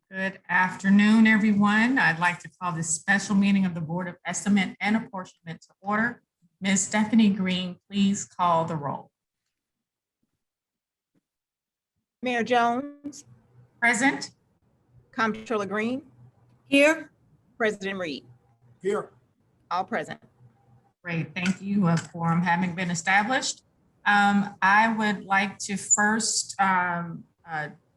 Good afternoon, everyone. I'd like to call this special meeting of the Board of Estimate and Apportionment to order. Ms. Stephanie Green, please call the roll. Mayor Jones, Present. Comptroller Green, Here. President Reed, Here. all present. Great, thank you. A quorum having been established. I would like to first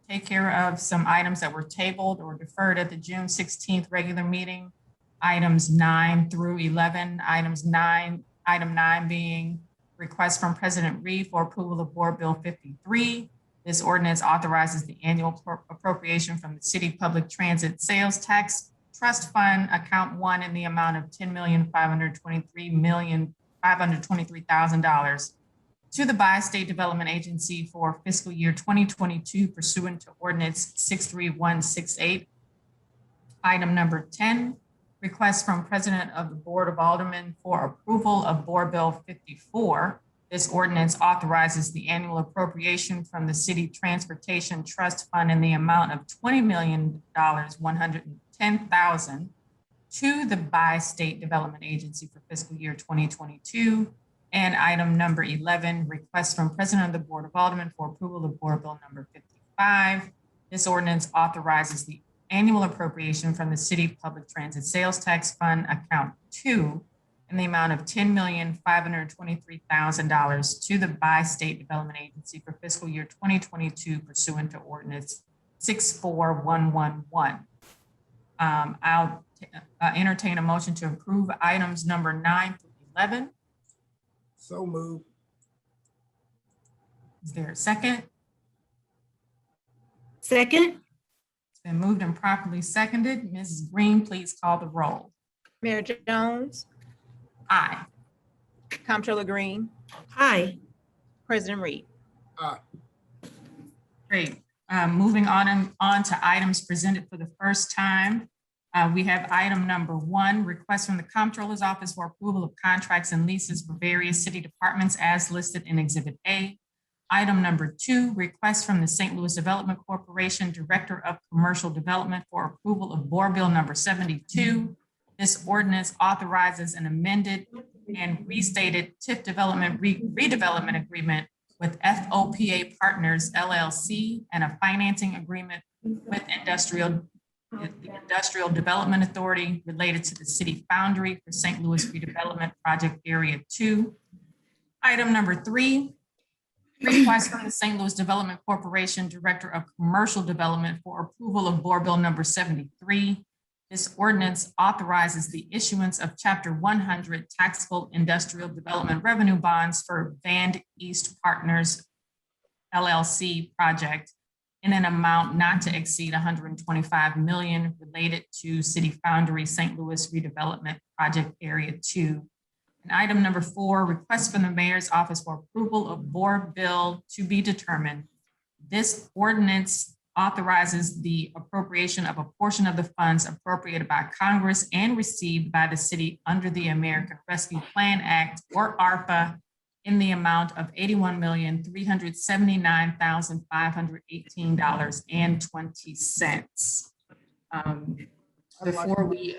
take care of some items that were tabled or deferred at the June 16th regular meeting. Items 9 through 11. Item 9 being request from President Reed for approval of Board Bill 53. This ordinance authorizes the annual appropriation from the City Public Transit Sales Tax Trust Fund, Account 1, in the amount of $10,523,523,000 to the Bi-State Development Agency for fiscal year 2022 pursuant to Ordinance 63168. Item number 10, request from President of the Board of Aldermen for approval of Board Bill 54. This ordinance authorizes the annual appropriation from the City Transportation Trust Fund in the amount of $20,110,000 to the Bi-State Development Agency for fiscal year 2022. And item number 11, request from President of the Board of Aldermen for approval of Board Bill number 55. This ordinance authorizes the annual appropriation from the City Public Transit Sales Tax Fund, Account 2, in the amount of $10,523,000 to the Bi-State Development Agency for fiscal year 2022 pursuant to Ordinance 64111. I'll entertain a motion to approve items number 9 through 11. So moved. Is there a second? Second. It's been moved and properly seconded. Mrs. Green, please call the roll. Mayor Jones, Aye. Comptroller Green, Aye. President Reed, Aye. Great. Moving on to items presented for the first time. We have item number 1, request from the Comptroller's Office for approval of contracts and leases for various city departments as listed in Exhibit A. Item number 2, request from the St. Louis Development Corporation Director of Commercial Development for approval of Board Bill number 72. This ordinance authorizes an amended and restated TIF development redevelopment agreement with FOPA Partners LLC and a financing agreement with the Industrial Development Authority related to the city foundry for St. Louis Redevelopment Project Area 2. Item number 3, request from the St. Louis Development Corporation Director of Commercial Development for approval of Board Bill number 73. This ordinance authorizes the issuance of Chapter 100 taxable industrial development revenue bonds for Van East Partners LLC project in an amount not to exceed $125 million related to City Foundry St. Louis Redevelopment Project Area 2. And item number 4, request from the Mayor's Office for approval of Board Bill to be determined. This ordinance authorizes the appropriation of a portion of the funds appropriated by Congress and received by the city under the American Rescue Plan Act, or ARPA, in the amount of $81,379,518.20.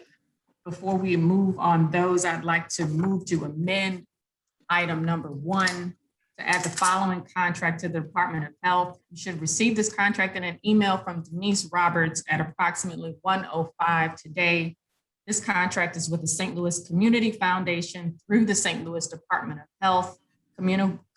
Before we move on those, I'd like to move to amend item number 1 to add the following contract to the Department of Health. You should receive this contract in an email from Denise Roberts at approximately 1:05 today. This contract is with the St. Louis Community Foundation through the St. Louis Department of Health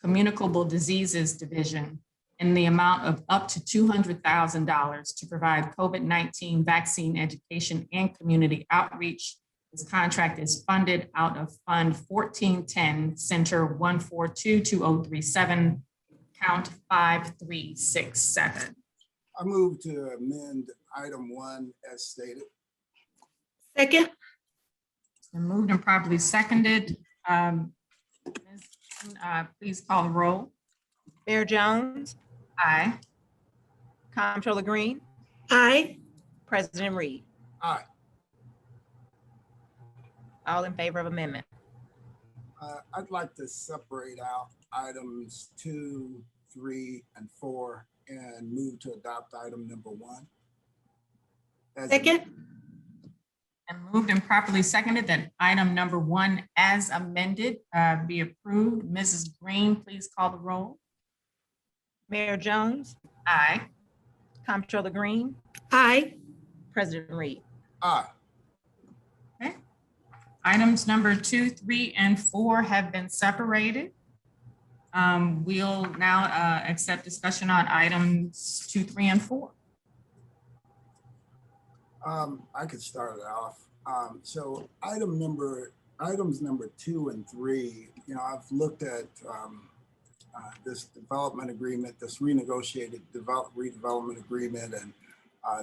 Communicable Diseases Division in the amount of up to $200,000 to provide COVID-19 vaccine education and community outreach. This contract is funded out of Fund 1410, Center 1422037, count 5367. I move to amend item 1 as stated. Second. It's been moved and properly seconded. Please call the roll. Mayor Jones, Aye. Comptroller Green, Aye. President Reed, Aye. all in favor of amendment. I'd like to separate out items 2, 3, and 4 and move to adopt item number 1. as second, And moved and properly seconded that item number 1 as amended be approved. Mrs. Green, please call the roll. Mayor Jones, Aye. Comptroller Green, aye. President Reed. Aye. Okay. Items number 2, 3, and 4 have been separated. We'll now accept discussion on items 2, 3, and 4. I could start it off. So items number 2 and 3, I've looked at this development agreement, this renegotiated redevelopment agreement, and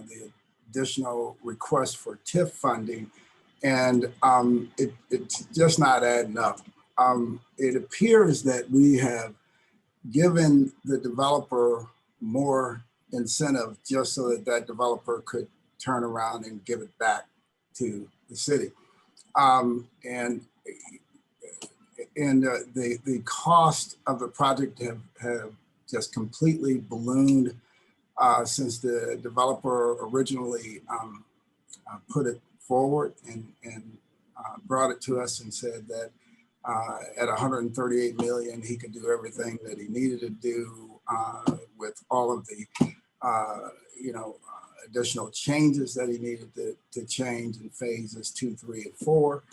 the additional request for TIF funding, and it's just not adding up. It appears that we have given the developer more incentive just so that that developer could turn around and give it back to the city. And the cost of the project have just completely ballooned since the developer originally put it forward and brought it to us and said that at 138 million, he could do everything that he needed to do with all of the additional changes that he needed to change in phases 2, 3, and 4.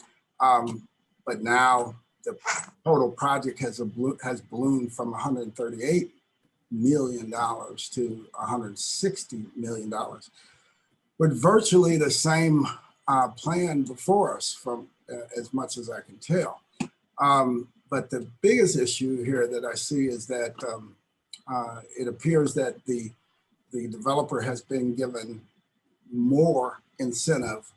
But now the total project has ballooned from $138 million to $160 million, with virtually the same plan before us, from as much as I can tell. But the biggest issue here that I see is that it appears that the developer has been given more incentive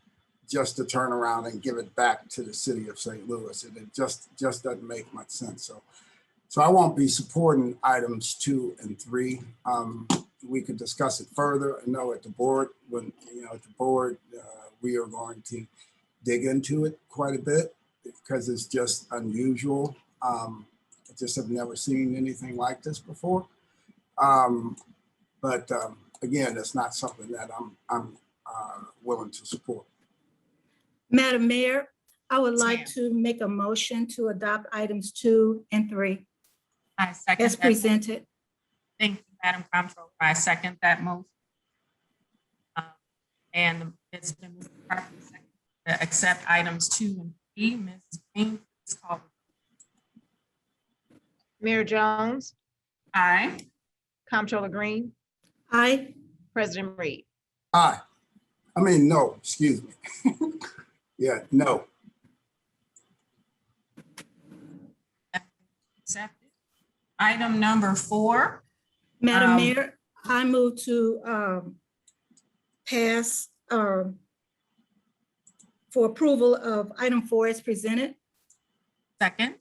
just to turn around and give it back to the city of St. Louis. And it just doesn't make much sense. So I won't be supporting items 2 and 3. We could discuss it further. I know at the board, we are going to dig into it quite a bit because it's just unusual. I just have never seen anything like this before. But again, it's not something that I'm willing to support. Madam Mayor, I would Yes, like ma'am. to make a motion to adopt items 2 and 3 I second as that. presented. Thank you, Madam Comptroller. I second that motion. And it's been moved and properly seconded to accept items 2 and 3. Mrs. Green, please call. Mayor Jones, Aye. Comptroller Green, Aye. President Reed. Aye. No, excuse me. Yeah, no. Accepted. Item number 4. Madam Um, Mayor, I move to pass for approval of item 4 as presented. Second.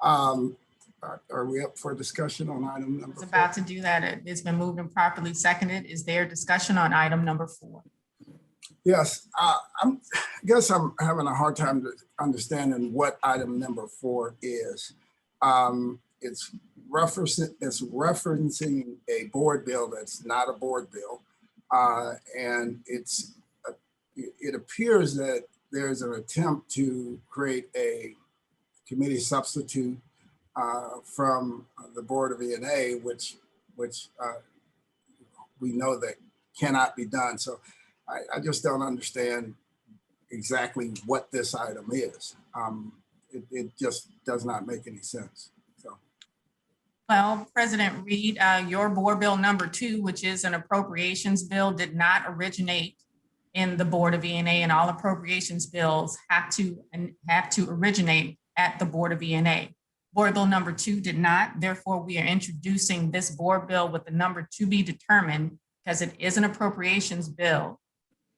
Are we up for discussion on item number I was 4? about to do that. It's been moved and properly seconded. Is there discussion on item number 4? Yes, I guess I'm having a hard time understanding what item number 4 is. It's referencing a board bill that's not a board bill. And it appears that there's an attempt to create a committee substitute from the Board of E&A, which we know that cannot be done. So I just don't understand exactly what this item is. It just does not make any sense. So. Well, President Reed, your board bill number 2, which is an appropriations bill, did not originate in the Board of E&A, and all appropriations bills have to originate at the Board of E&A. Board bill number 2 did not. Therefore, we are introducing this board bill with the number to be determined because it is an appropriations bill.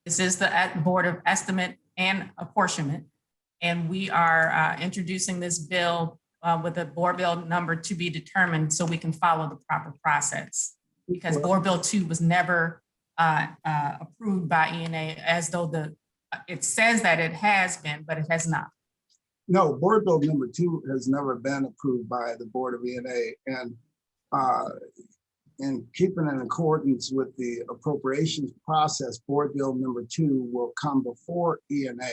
This is the Board of Estimate and Apportionment. And we are introducing this bill with a board bill number to be determined so we can follow the proper process. Because board bill 2 was never approved by E&A, as though it says that it has been, but it has not. No, board bill number 2 has never been approved by the Board of E&A. And in keeping in accordance with the appropriations process, Board Bill number 2 will come before ENA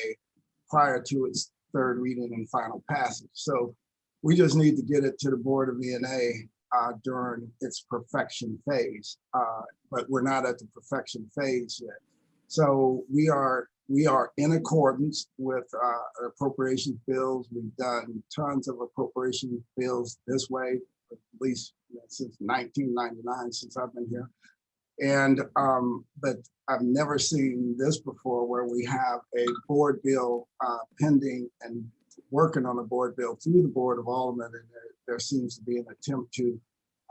prior to its third reading and final passage. So we just need to get it to the Board of ENA during its perfection phase, but we're not at the perfection phase yet. So we are in accordance with appropriations bills. We've done tons of appropriation bills this way, at least since 1999, since I've been here. And but I've never seen this before, where we have a board bill pending and working on a board bill through the Board of Aldermen, and there seems to be an attempt to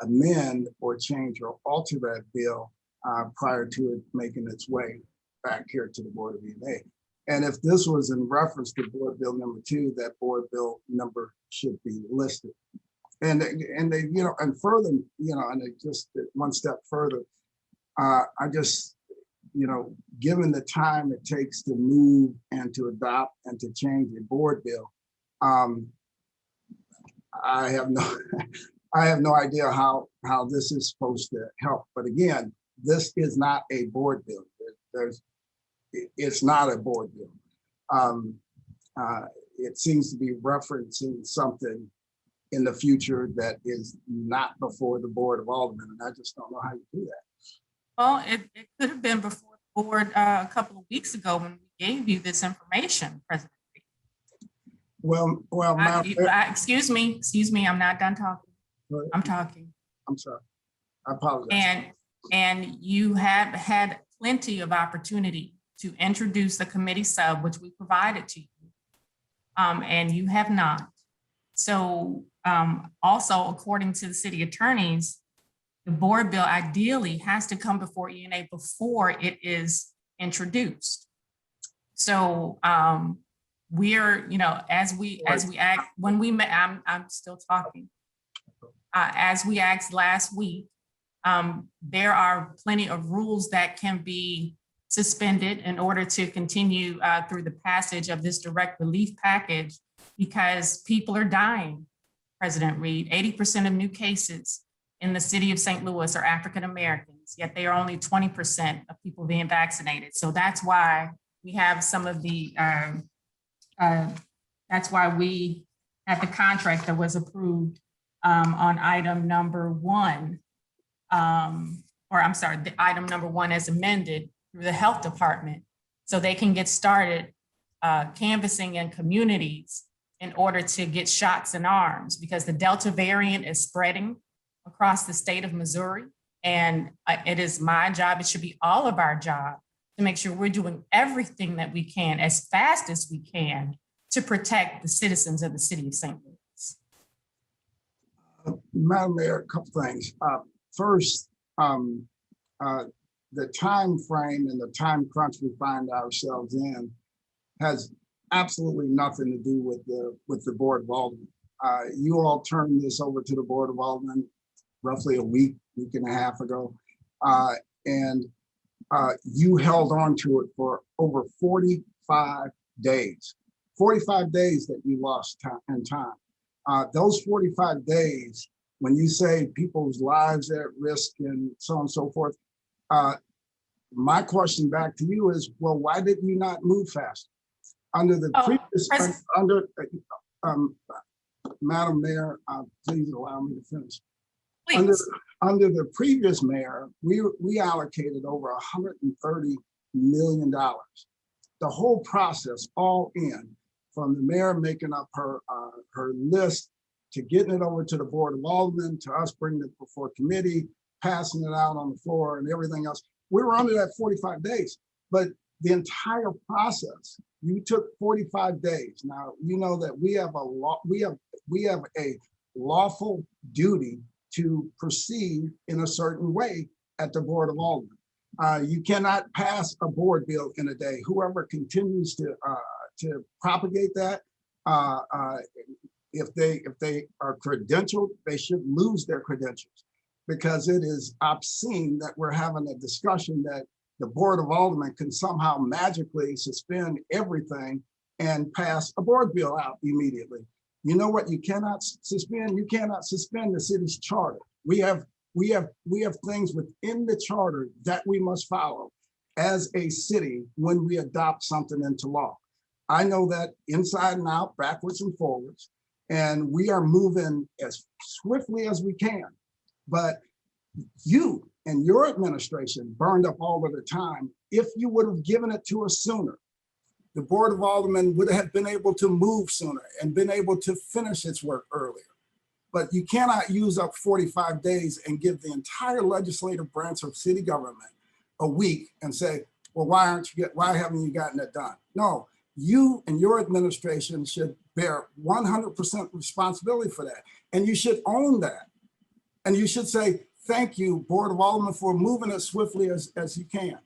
amend or change or alter that bill prior to it making its way back here to the Board of ENA. And if this was in reference to Board Bill number 2, that Board Bill number should be listed. And they, you know, and further, you know, and they just one step further, I just, you know, given the time it takes to move and to adopt and to change a board bill, I have no idea how this is supposed to help. But again, this is not a board bill. It's not a board bill. It seems to be referencing something in the future that is not before the Board of Aldermen, and I just don't know how you do that. Well, it could have been before the board a couple of weeks ago when we gave you this information, President. Well, Excuse me, I'm not done talking. I'm talking. I'm sorry. I apologize. And you have had plenty of opportunity to introduce the committee sub, which we provided to you. And you have not. So also, according to the city attorneys, the board bill ideally has to come before ENA before it is introduced. So we're, you know, as we act, when we met, I'm still talking. As we asked last week, there are plenty of rules that can be suspended in order to continue through the passage of this direct relief package, because people are dying, President Reed. 80% of new cases in the city of St. Louis are African Americans, yet they are only 20% of people being vaccinated. So that's why we have some of the, that's why we have the contract that was approved on item number 1, or I'm sorry, the item number 1 as amended through the health department, so they can get started canvassing in communities in order to get shots in arms, because the Delta variant is spreading across the state of Missouri. And it is my job, it should be all of our job, to make sure we're doing everything that we can as fast as we can to protect the citizens of the city of St. Louis. Madam Mayor, a couple things. First, the time frame and the time crunch we find ourselves in has absolutely nothing to do with the Board of Aldermen. You all turned this over to the Board of Aldermen roughly a week and a half ago, and you held on to it for over 45 days. 45 days that you lost in time. Those 45 days, when you say people's lives are at risk and so on and so forth, my question back to you is, well, why didn't you not move faster? Under the previous, Madam Mayor, please allow me to finish. Under the previous mayor, we allocated over $130 million. The whole process, all in, from the mayor making up her list, to getting it over to the Board of Aldermen, to us bringing it before committee, passing it out on the floor and everything else. We were under that 45 days, but the entire process, you took 45 days. Now, you know that we have a lawful duty to proceed in a certain way at the Board of Aldermen. You cannot pass a board bill in a day. Whoever continues to propagate that, if they are credentialed, they should lose their credentials, because it is obscene that we're having a discussion that the Board of Aldermen can somehow magically suspend everything and pass a board bill out immediately. You know what you cannot suspend? You cannot suspend the city's charter. We have We have things within the charter that we must follow as a city when we adopt something into law. I know that inside and out, backwards and forwards, and we are moving as swiftly as we can. But you and your administration burned up all of the time. If you would have given it to us sooner, the Board of Aldermen would have been able to move sooner and been able to finish its work earlier. But you cannot use up 45 days and give the entire legislative branch of city government a week and say, well, why haven't you gotten it done? No, you and your administration should bear 100% responsibility for that. And you should own that. And you should say, thank you, Board of Aldermen, for moving as swiftly as you can.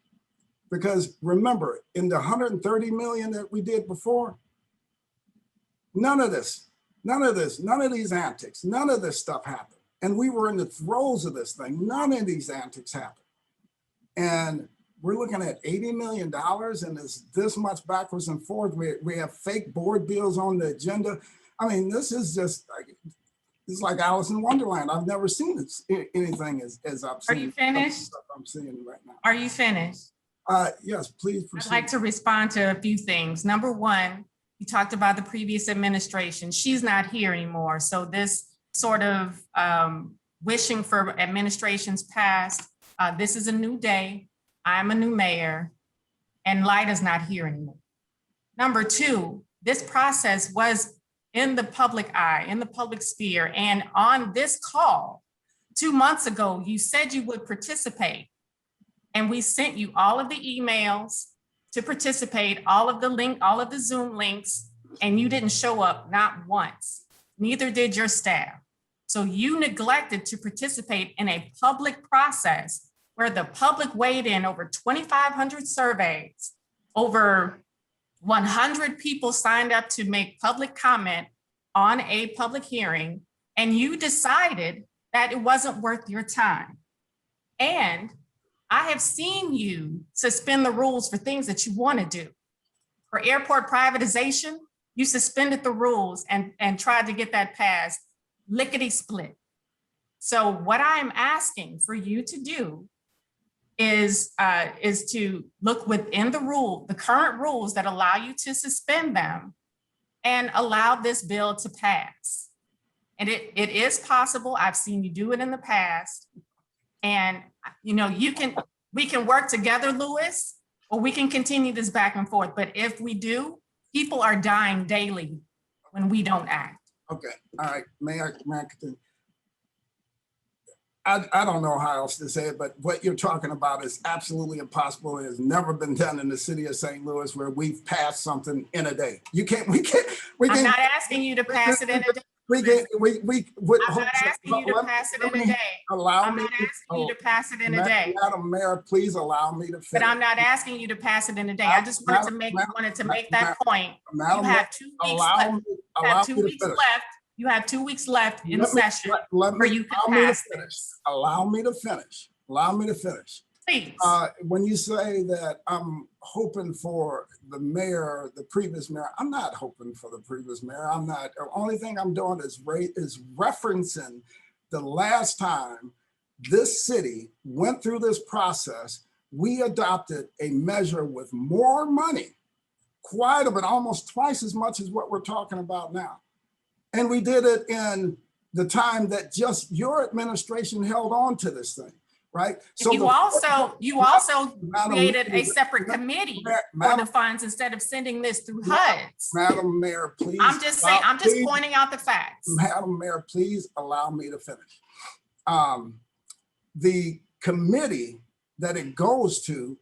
Because remember, in the 130 million that we did before, none of these antics, none of this stuff happened. And we were in the throes of this thing. None of these antics happened. And we're looking at $80 million and it's this much backwards and forth. We have fake board deals on the agenda. I mean, this is just like, it's like Alice in Wonderland. I've never seen anything as I've seen. Are you finished? I'm seeing right now. Are you finished? Yes, please proceed. I'd like to respond to a few things. Number one, you talked about the previous administration. She's not here anymore. So this sort of wishing for administrations past, this is a new day. I'm a new mayor and Lida's not here anymore. Number two, this process was in the public eye, in the public sphere. And on this call 2 months ago, you said you would participate. And we sent you all of the emails to participate, all of the Zoom links, and you didn't show up, not once. Neither did your staff. So you neglected to participate in a public process where the public weighed in over 2,500 surveys, over 100 people signed up to make public comment on a public hearing, and you decided that it wasn't worth your time. And I have seen you suspend the rules for things that you want to do. For airport privatization, you suspended the rules and tried to get that passed, lickety split. So what I'm asking for you to do is to look within the current rules that allow you to suspend them and allow this bill to pass. And it is possible. I've seen you do it in the past. And you know, we can work together, Louis, or we can continue this back and forth. But if we do, people are dying daily when we don't act. Okay, all right, may I continue? I don't know how else to say it, but what you're talking about is absolutely impossible. It has never been done in the city of St. Louis where we've passed something in a day. I'm not asking you to pass it in a day. I'm not asking you to pass it in a day. I'm not asking you to pass it in a day. Madam Mayor, please allow me to finish. But I'm not asking you to pass it in a day. I just wanted to make that point. You have 2 weeks left. You have 2 weeks left in session where you can pass this. Allow me to finish. Please. When you say that I'm hoping for the mayor, the previous mayor, I'm not hoping for the previous mayor. I'm not. The only thing I'm doing is referencing the last time this city went through this process. We adopted a measure with more money, quite a bit, almost twice as much as what we're talking about now. And we did it in the time that just your administration held on to this thing, right? So you also created a separate committee for the funds instead of sending this through HUDs. Madam Mayor, please. I'm just pointing out the facts. Madam Mayor, please allow me to finish. The committee that it goes to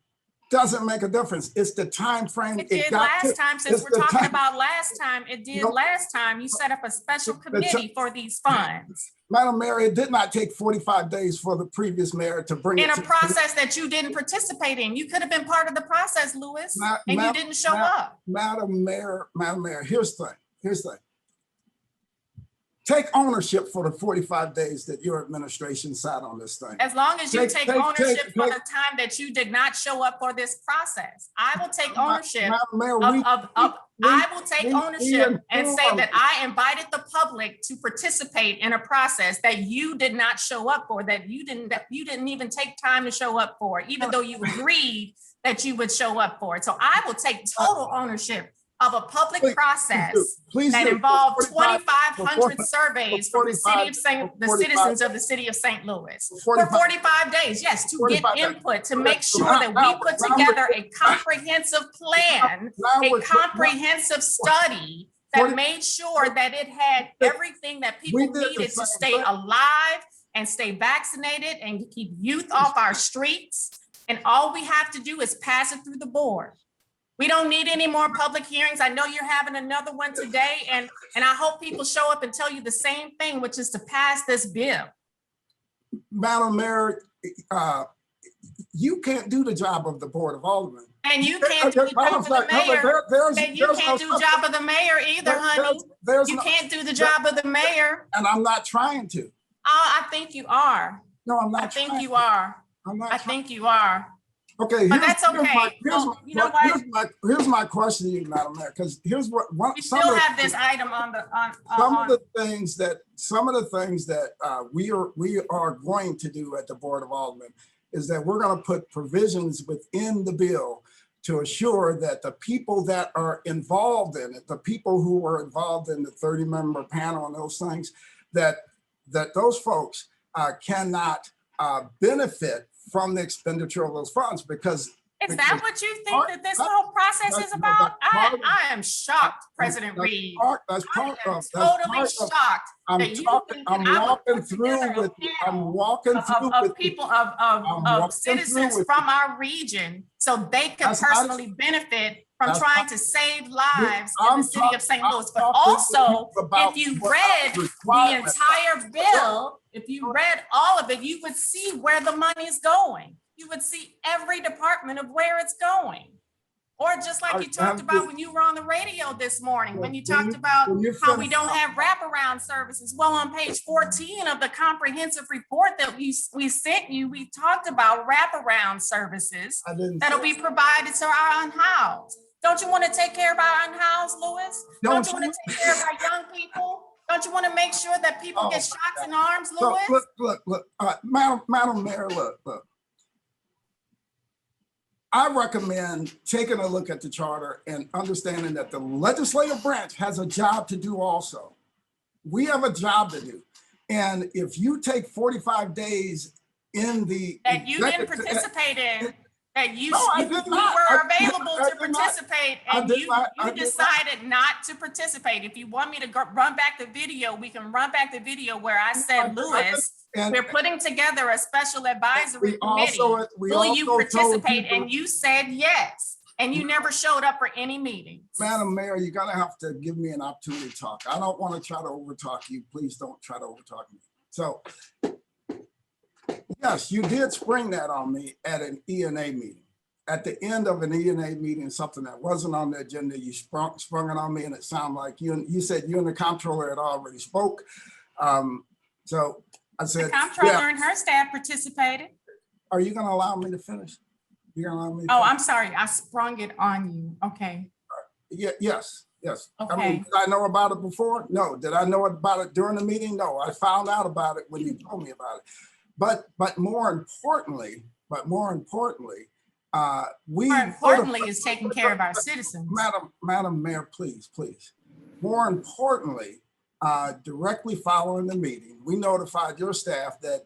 doesn't make a difference. It's the time frame. It did last time, since we're talking about last time. It did last time. You set up a special committee for these funds. Madam Mayor, it did not take 45 days for the previous mayor to bring it in a process that you didn't participate in. You could have been part of the process, Louis, and you didn't show up. Madam Mayor, here's the thing. take ownership for the 45 days that your administration sat on this thing. As long as you take ownership for take- the time that you did not show up for this process, I will take ownership Madam Mayor, I will take we ownership and say informed- that I invited the public to participate in a process that you did not show up for, that you didn't even take time to show up for, even though you agreed that you would show up for it. So I will take total ownership of a public process please that do. involved 45 2,500 surveys from the citizens of the city of St. Louis for 45 days, yes, to get 45 days. input, to make sure that we put together a comprehensive plan, a comprehensive study that made sure that it had everything that people We did the needed to same stay thing. alive and stay vaccinated and to keep youth off our streets. And all we have to do is pass it through the board. We don't need any more public hearings. I know you're having another one today, and I hope people show up and tell you the same thing, which is to pass this bill. Madam Mayor, you can't do the job of the Board of Aldermen. And you can't do the job of the mayor. And you can't do the job of the mayor either, honey. You can't do the job of the mayor. And I'm not trying to. Oh, I think you are. No, I'm not. I think you are. I'm not. I think you are. Okay, But that's okay. You know what? Here's my question to you, Madam Mayor, because here's what We still have this item on the, some of the things that we are going to do at the Board of Aldermen is that we're going to put provisions within the bill to assure that the people that are involved in it, the people who are involved in the 30-member panel and those things, that those folks cannot benefit from the expenditure of those funds because. Is that what you think that this whole process is about? I am shocked, President Reed. That's part of. Totally shocked. I'm walking through with people of citizens from our region, so they can personally benefit from trying to save lives in the city of St. Louis. But also, if you read the entire bill, if you read all of it, you would see where the money is going. You would see every department of where it's going. Or just like you talked about when you were on the radio this morning, when you talked about how we don't have wraparound services. Well, on page 14 of the comprehensive report that we sent you, we talked about wraparound services that'll be provided to our unhoused. Don't you want to take care of our unhoused, Louis? Don't you want to take care of our young people? Don't you want to make sure that people get shots in arms, Louis? Look, Madam Mayor, look. I recommend taking a look at the charter and understanding that the legislative branch has a job to do also. We have a job to do. And if you take 45 days in the— That you didn't participate in, that you were available to participate, and you decided not to participate. If you want me to run back the video, we can run back the video where I said, Louis, we're putting together a special advisory committee. Will you participate? And you said yes. And you never showed up for any meetings. Madam Mayor, you're gonna have to give me an opportunity to talk. I don't want to try to overtalk you. Please don't try to overtalk me. So, yes, you did spring that on me at an ENA meeting. At the end of an ENA meeting, something that wasn't on the agenda, you sprung it on me, and it sounded like you said you and the comptroller had already spoke. So I said, the comptroller and her staff participated. Are you going to allow me to finish? You're going to allow me? Oh, I'm sorry. I sprung it on you. Okay. Yes. Okay. I mean, did I know about it before? No. Did I know about it during the meeting? No. I found out about it when you told me about it. But more importantly, is taking care of our citizens. Madam Mayor, please. More importantly, directly following the meeting, we notified your staff that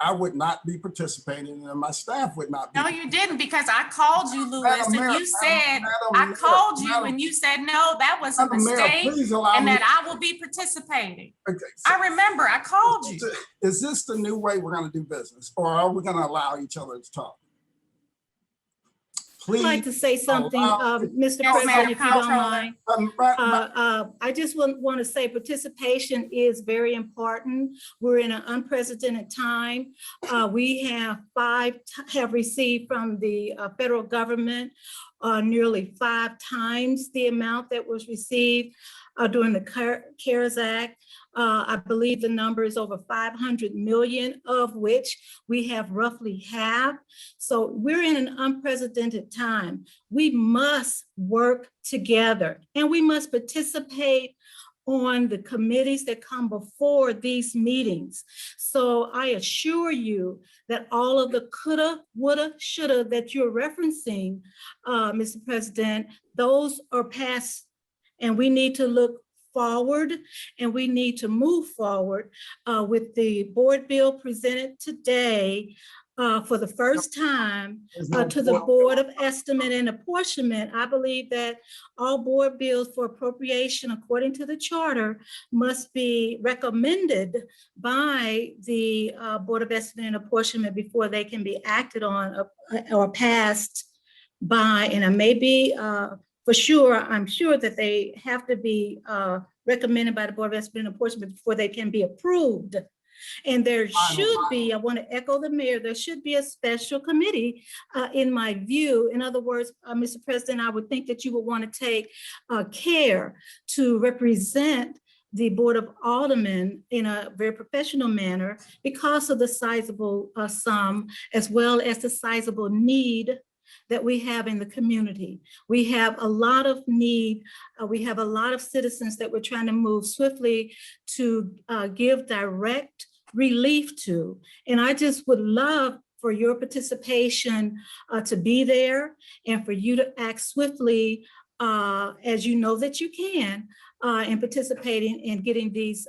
I would not be participating and my staff would not be. No, you didn't, because I called you, Louis, and you said, and you said, no, that was a mistake, and that I will be participating. Okay, so I remember, I called you. Is this the new way we're going to do business, or are we going to allow each other to talk? Please. I'd like to say something, Mr. President, if you don't mind. I just want to say participation is very important. We're in an unprecedented time. We have received from the federal government nearly 5 times the amount that was received during the CARES Act. I believe the number is over 500 million, of which we have roughly half. So we're in an unprecedented time. We must work together and we must participate on the committees that come before these meetings. So I assure you that all of the coulda, woulda, shoulda that you're referencing, Mr. President, those are past, and we need to look forward and we need to move forward with the board bill presented today for the first time to the Board of Estimate and Apportionment. I believe that all board bills for appropriation, according to the charter, must be recommended by the Board of Estimate and Apportionment before they can be acted on or passed by, and it may be for sure, I'm sure that they have to be recommended by the Board of Estimate and Apportionment before they can be approved. And there should be, I want to echo the mayor, there should be a special committee in my view. In other words, Mr. President, I would think that you would want to take care to represent the Board of Aldermen in a very professional manner because of the sizable sum, as well as the sizable need that we have in the community. We have a lot of need. We have a lot of citizens that we're trying to move swiftly to give direct relief to. And I just would love for your participation to be there and for you to act swiftly as you know that you can in participating in getting these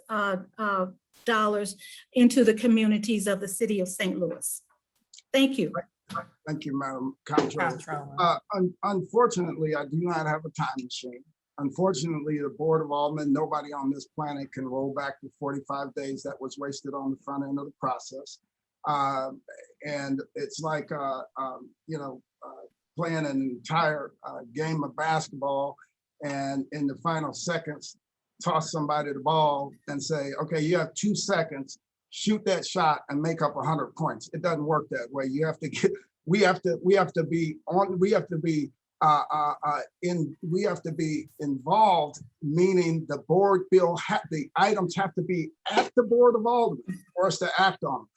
dollars into the communities of the city of St. Louis. Thank you. Thank you, Madam Comptroller. Unfortunately, I do not have a time machine. Unfortunately, the Board of Aldermen, nobody on this planet can roll back the 45 days that was wasted on the front end of the process. And it's like, playing an entire game of basketball and in the final seconds, toss somebody the ball and say, okay, you have 2 seconds, shoot that shot and make up 100 points. It doesn't work that way. You have to get, we have to be involved, meaning the board bill, the items have to be at the Board of Aldermen for us to act on.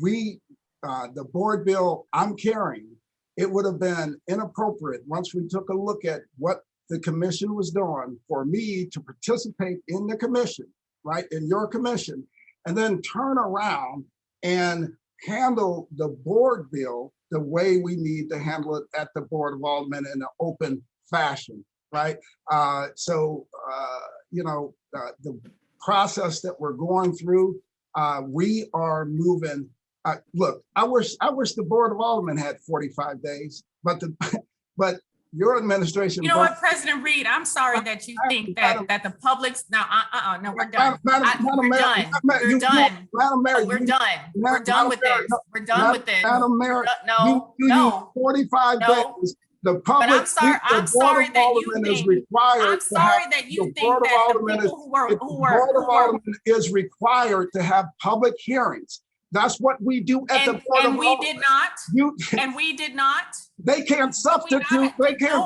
The board bill I'm carrying, it would have been inappropriate once we took a look at what the commission was doing for me to participate in the commission, right, in your commission, and then turn around and handle the board bill the way we need to handle it at the Board of Aldermen in an open fashion, right? The process that we're going through, we are moving. Look, I wish the Board of Aldermen had 45 days, but your administration. You know what, President Reed, I'm sorry that you think that the public's, no, we're done. We're done. We're done. Madam Mayor, we're done. We're done with this. We're done with this. Madam Mayor, no. 45 days. The public, I'm sorry that you think the people who are is required to have public hearings. That's what we do at the Board of Aldermen. And we did not. They can't substitute. We can't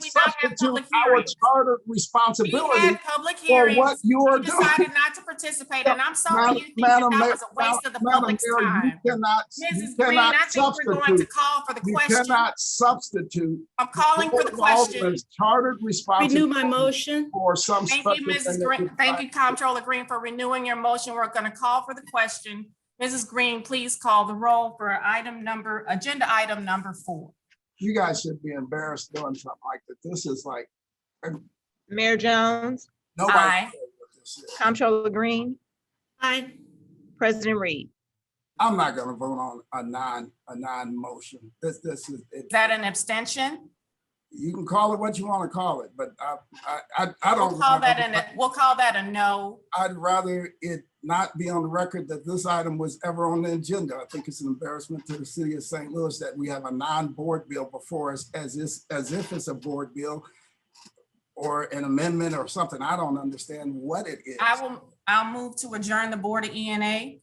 substitute our charter responsibility for what you are doing. You decided not to participate, and I'm sorry you think that was a waste of the public's time. Mrs. Green, I think we're going to call for the question. You cannot substitute. I'm calling for the question. Chartered responsibility. Renew my motion. For some. Thank you, Mrs. Green. Thank you, Comptroller Green, for renewing your motion. We're going to call for the question. Mrs. Green, please call the roll for agenda item number 4. You guys should be embarrassed doing something like that. This is like. Mayor Jones. Nobody. Aye. Comptroller Green. Aye. President Reed. I'm not going to vote on a non-motion. This is. Is that an abstention? You can call it what you want to call it, but I don't. We'll call that a no. I'd rather it not be on the record that this item was ever on the agenda. I think it's an embarrassment to the city of St. Louis that we have a non-board bill before us as if it's a board bill or an amendment or something. I don't understand what it is. I'll move to adjourn the Board of E&A.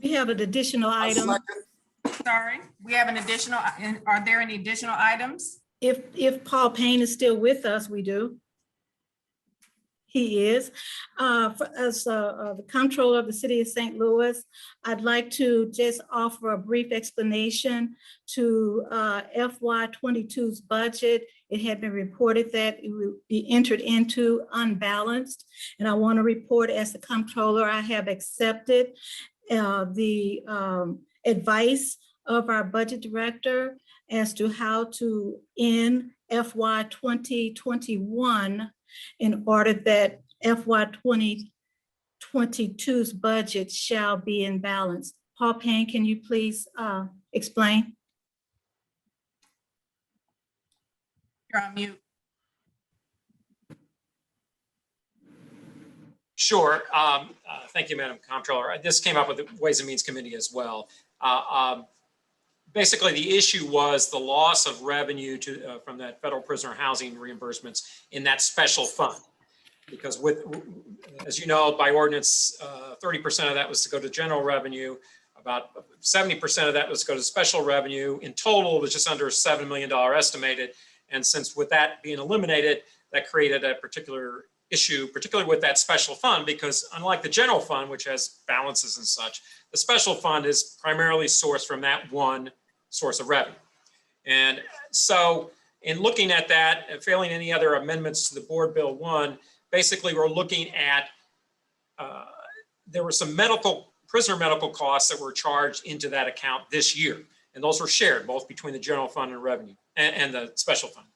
We have an additional item. Sorry, we have an additional. Are there any additional items? If Paul Payne is still with us, we do. He is. As the comptroller of the city of St. Louis, I'd like to just offer a brief explanation to FY 22's budget. It had been reported that it would be entered into unbalanced. And I want to report as the comptroller, I have accepted the advice of our budget director as to how to end FY 2021 in order that FY 2022's budget shall be in balance. Paul Payne, can you please explain? You're on mute. Sure. Thank you, Madam Comptroller. This came up with the Ways and Means Committee as well. Basically, the issue was the loss of revenue from that federal prisoner housing reimbursements in that special fund. Because as you know, by ordinance, 30% of that was to go to general revenue. About 70% of that was to go to special revenue. In total, it was just under $7 million estimated. And since with that being eliminated, that created a particular issue, particularly with that special fund, because unlike the general fund, which has balances and such, the special fund is primarily sourced from that one source of revenue. And so in looking at that, and failing any other amendments to the Board Bill 1, basically we're looking at, there were some prisoner medical costs that were charged into that account this year. And those were shared both between the general fund and revenue and the special fund.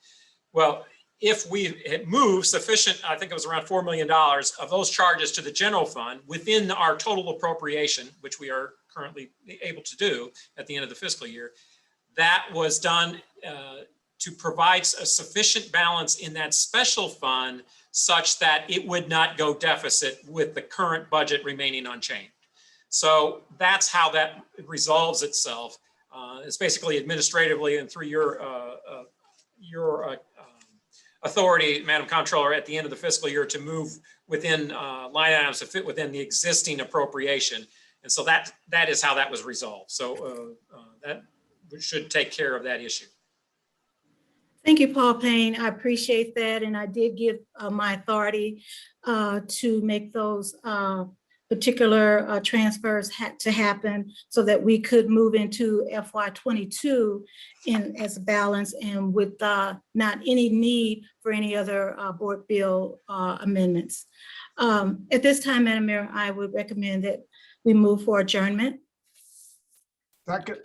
Well, if we had moved sufficient, I think it was around $4 million of those charges to the general fund within our total appropriation, which we are currently able to do at the end of the fiscal year, that was done to provide a sufficient balance in that special fund such that it would not go deficit with the current budget remaining unchanged. So that's how that resolves itself. It's basically administratively and through your authority, Madam Comptroller, at the end of the fiscal year to move within line items to fit within the existing appropriation. And so that is how that was resolved. So that should take care of that issue. Thank you, Paul Payne. I appreciate that. And I did give my authority to make those particular transfers had to happen so that we could move into FY 22 as a balance and with not any need for any other board bill amendments. At this time, Madam Mayor, I would recommend that we move for adjournment. Second.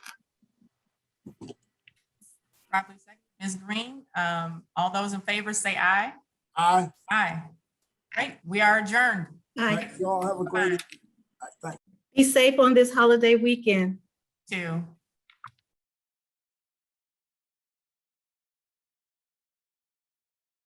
Properly second. Ms. Green, all those in favor say aye. Aye. Aye. Great, we are adjourned. Aye. Y'all have a great. Thank you. Be safe on this holiday weekend. Too.